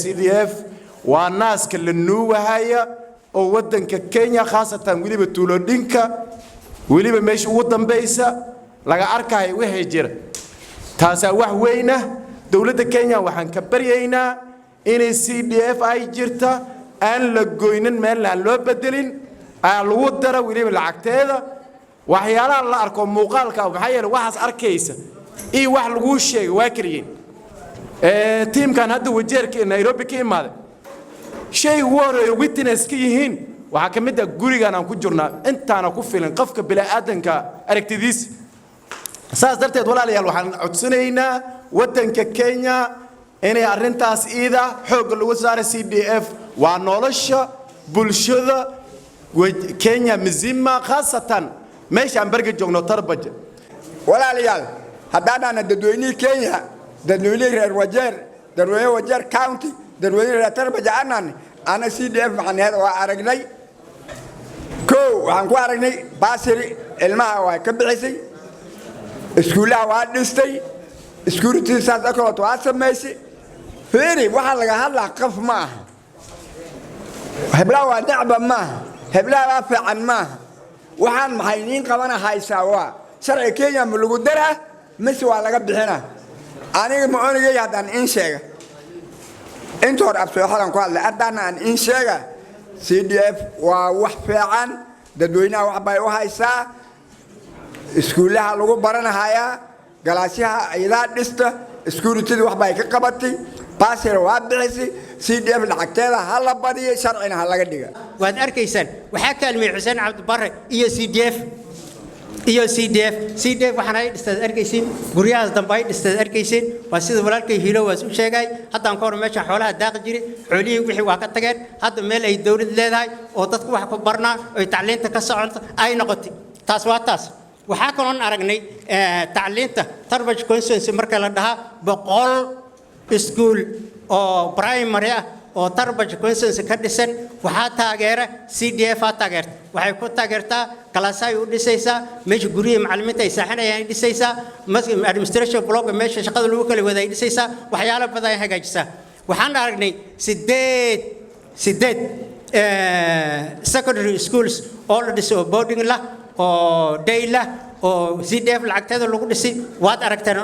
CDF والناس كلنوه هاي أو ودن ككينيا خاصة ولي بتولدينكا ولي بمش ودن بيسا لقى أركاي وهجر تاسا وحوينا دولة كينيا وحن كبرينا إن CDF أي جرتا أن لقوينن من لأن لو بدلين الودرة ولي بالعكتة وحيالا الله أركم مقالك أو بحيال واحد أركيسة إيه واحد لقوش شيء واكرين تيم كان هذا وجيرك نيروبي كيم هذا شيء وارد ويتنس كيهين وحكمت جوري أنا كجورنا أنت أنا كفيلن قفك بلا أدنى كأركتديس ساس درت ولا لي الوحن عدسنينا ودن ككينيا إني أرنتاس إذا حق الوزارة CDF ونولش بولشة وكينيا مزيمة خاصة ماشي عم برجع جونا تربج ولا لي هذا أنا ددويني كينيا ددويني الوجر ددويني وجر كاونتي ددويني تربج أنا CDF عن هذا وأرجعني كو عن أرجعني باسري الماء وكبرسي اسكولا وادستي اسكورتي سادكو تواسم ماشي فيري waxa laga hadlaa qaf ma hebla waa dacba ma hebla waa fiican ma waxaan maxayniin qabana haysaa waa sharci Kenya ma lagu daraa mise waa laga bixina aniga ma oonigay hadaan in sheega inta hor absoo xalan ku hadlay adana aan in sheega CDF waa wax fiican dadweynaha wax bay u haysaa iskuulaha lagu baranayaa galaasyaha ayada dhista iskuulitadu wax bay ka qabatay baasir waa bixisi CDF lacagteeda hal la badiyo sharcina hal laga dhiga waad arkaysan waxa kaalmay Xuseen Cabdi Barre iyo CDF waxaan ay dhistay arkaysin guryahaas dambe ay dhistay arkaysin waa sida walaalkay Hiilo waas u sheegay haddaan ka hor meesha xoolaha daaq jiray xoolihii wixii waa ka tageen hadda meel ay dawlad leedahay oo dadku wax ku barnaa oo tacliinta ka socoto ay noqotay taas waa taas waxaa kaloo aragnay tacliinta tarbaj constituency marka la dhaha 100 school oo primary ah oo tarbaj constituency ka dhisan waxaa taageera CDF taageerta waxay ku taageertaa kalaasay u dhisaysaa meesha guriga macallimiinta ay saaxinayaan dhisaysaa administration block meesha shaqada lagu kala waday dhisaysaa waxyaalo badan ay hagaajisaa waxaan aragnay 8 secondary schools oo la dhiso boarding la oo dayla oo CDF lacagteeda lagu dhisay waad aragteen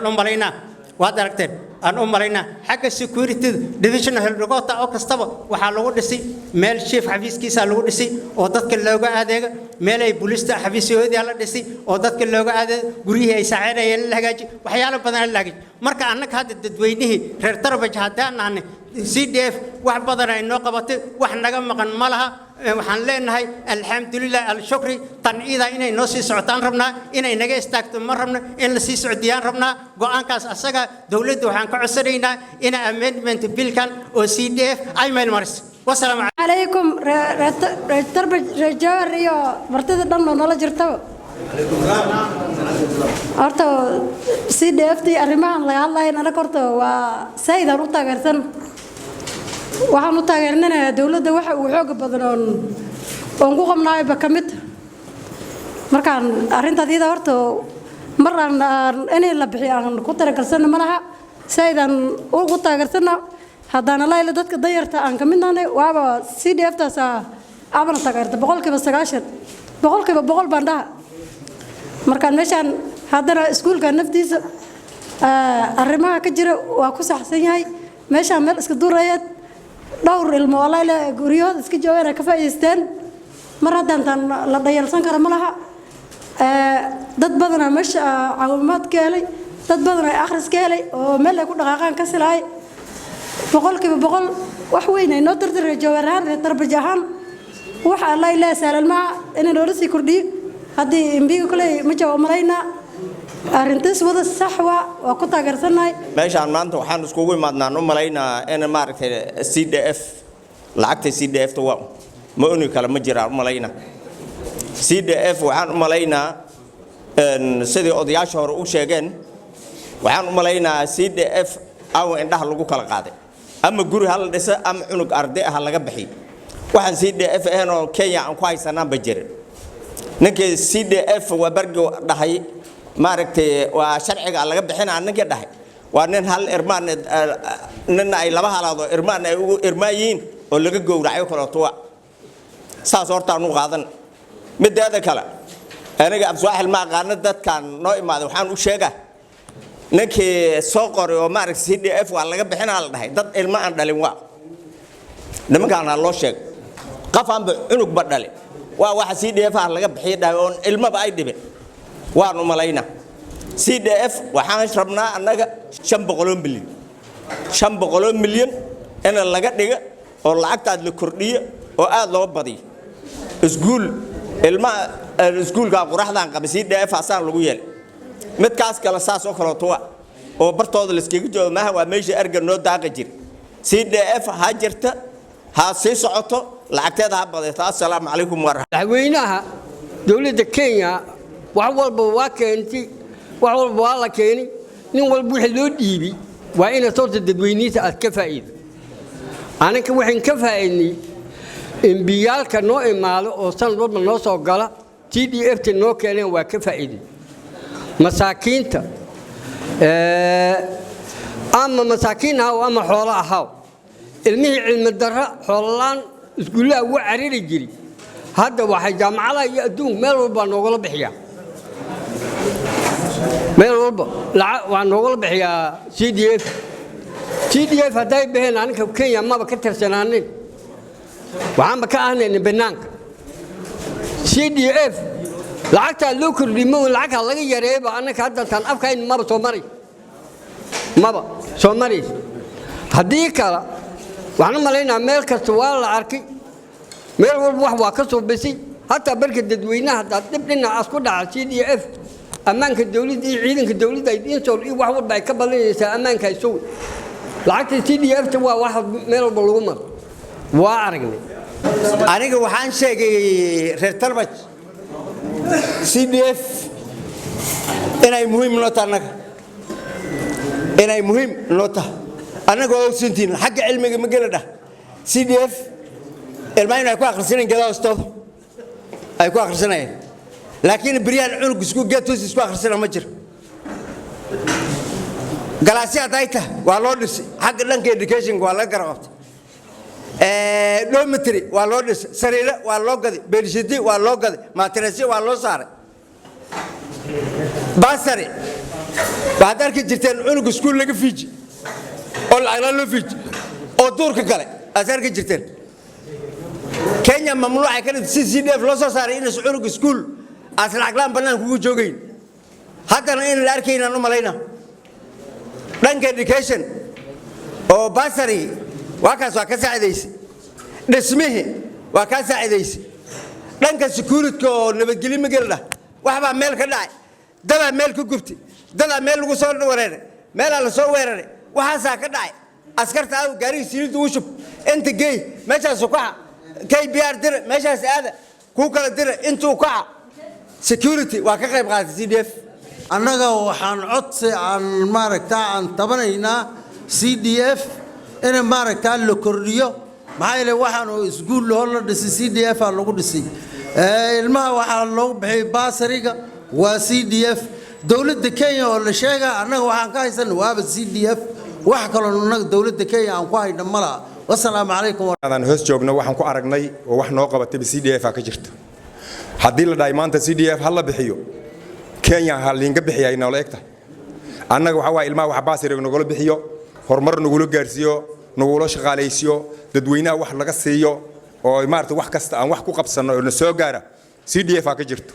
aan u malaynaa xagga security divisional headquarter oo kastaba waxa lagu dhisay meel chief xafiiskiisa lagu dhisay oo dadka looga adeego meel ay booliska xafiisyada la dhisay oo dadka looga adeego guriyihii ay saacidayeen la hagaaji waxyaalo badan la hagaaji marka annaka hadda dadweynihii reer Tarbaj hadaan nahnay CDF wax badan ay noo qabatay wax naga maqan malaha waxaan leenahay alxamdulillah al-shukri tanida inay noo sii socotaan rabnaa inay naga istaagto ma rabno in la sii socdiyaan rabnaa go'aankaas asaga dawladda waxaan ka codsanaynaa in amendment bill-kan oo CDF ay meel mariso wassalaamu calaykum Tarbaj rajaar iyo martida dhan nala jirto horta CDF tii arrimahan laga hadlayo ana korto waa saydan u taageersan waxaan u taageernaynaa dawladda waxa uu xoog badan oo ku qabnaay ba kamid markaan arintaadida horta maraan inay la bixiyaan ku taragalsan malaha saydan ugu taageersana hadana la ila dadka dayarta aan kamidnaanay waaba CDF taas aabana taageerta 100% bandha markaan meeshan hadana iskuulka naftiisa arrimaha ka jira waa ku saxsan yahay meeshan meel iska dureeyad dhowr ilmo walaal guriyooda iska joogaan ka faa'iideysteen mar haddaan la dayalsan karo malaha dad badan meesha caawimaad ka helay dad badan ay akhris ka helay oo meel ay ku dhaqaaqaan ka silaay 100% wax weyn ay noo tirtiray jawarahan Tarbaj ahaan waxa la ilaa saalal ma in loo sii kordhiyo haddii imbiga kale ma jawaab malayna arintaas wada sax waa ku taageersanahay meeshaan maanta waxaan iskugu imaadnaa u malaynaa in maaragtay CDF lacagta CDF to waa ma uni kala ma jiraan u malaynaa CDF waxaan u malaynaa sidii odayaasha hore u sheegeen waxaan u malaynaa CDF aw indhaha lagu kala qaaday ama guri hal dhisa ama cunug arday ah laga bixi waxaan CDF oo Kenya aan ku haysanaa bajirin ninkii CDF waa bargo dhahay maaragtay waa sharciga laga bixinaa ninka dhahay وأن هل إرمان نن أي لبها على إرمان إرمايين ولا جو رعيه كلا طوع سأصورت عنو غاضن مد هذا كلا أنا جاب سواحل ما قارنت ده كان نوع ما ده وحنا وشجع نكى سوقر ومارك CDF ولا جاب حنا على ده ده إرمان دليل واق لما كان الله شجع قفهم بعنق بدله واحد CDF على جاب حيدا إلما بعيد به وانو ملاينا CDF وحنا شربنا أنك 5 مليون 5 مليون أنا لقيت دقة واللعقة الكردية وقال له بدي سكول الماء السكول قام راح ذاك بس CDF عشان لقويل متكاس كلا ساس أخرى توا وبرتوض السكيجو ما هو ماشي أرجع نود داقجير CDF هاجرت هاسيس عطو لعقة هذا بدي السلام عليكم ورحمة وينها دولة كينيا وحول بواكنتي وحول بوالا كيني نقول بوحلو ديبي وإن صوت الدوينية الكفائد أنا كوحين كفائني إن بيال كنوع ماله أو سند من نص وقلا TDF تنو كيني وكفائد مساكين تا أما مساكين هاو أما حولا هاو المه علم الدرة حولان تقول له هو عرير الجري هذا واحد جامعة لا يأدون ما ربنا نقول بحيا ما ربنا لا ونقول بحيا CDF هذا بهنا أنا كينيا ما بكتر سنانين وعم بكأهنا إن بنانك CDF لعكت اللوكر ريمون لعك الله يجرب أنا كهذا كان أفكار ما بسومري ما بسومري هديك وعنا مالينا ميل كسوال عركي ميل والبوح وكسو بسي حتى بركة الدوينة حتى تبلنا أسكت على CDF أمانك الدولة دي عيدك الدولة دي ينسوا إيه واحد بيكبر لنا أمانك يسوي لعكت CDF توا واحد ميل بالغمر وعرقني أنا كوحان شيء رتربج CDF أنا مهم نوتانك أنا مهم نوتا أنا قاعد سنتين حق علمي مقلة ده CDF الماينة يكون آخر سنة كذا أستاذ يكون آخر سنة لكن بريان عنق سكوا جاتوس سكوا آخر سنة مجر جلاسية تايته والله حق لانك education والله قرأت دومتري والله سريرة والله قدي بريشتي والله قدي ماترسي والله صار باسري بعدك جرتين عنق سكوا لقى فيجي أول على لوفيج أو دور كقلة أثر كجرتين كينيا ممنوع كانت CDF لوسا صار إنه سعورك سكول أصل عقلان بنان كوجو جوجين حتى إن الأركين أنو ملاينا لانك education أو باسري وكذا عديس نسمه وكذا عديس لانك سكورت كو نبجلي مقلة وحبا ميل كداي دبا ميل كوكبتي دبا ميل وصور ورينا ميل على صور ورينا وحاسا كداي أسكرت أو جاري سيرت وشوف أنت جاي ماشى سكوع كي بيار در ماشى هذا كوكا در أنت وكوع security وكذا يبغى CDF أنا وحن عطس عن ماركتا عن طبعنا CDF إن ماركتا لكوريو معي له وحن يقول له الله دس CDF على لو دسي الماء وحن لو بحي باسريقة وCDF دولة كينيا ولا شيء أنا وحن كايسن واب CDF وحكلنا دولة كينيا عن قاعد دملا والسلام عليكم. أنا هس جوجنا وحن كو أرجناي وحنا قبضت CDF كجرت. حدي لدايمان CDF هلا بحيو. كينيا هاللينج بحيا ينالكته. أنا وحوا إلما وحباسي نقول بحيو. هرمر نقول جارسيو نقول شغاليسيو تدوينا وح لقى سيو أو مارت وح كست أو وح كوكب سنة نسوي جارة CDF كجرت.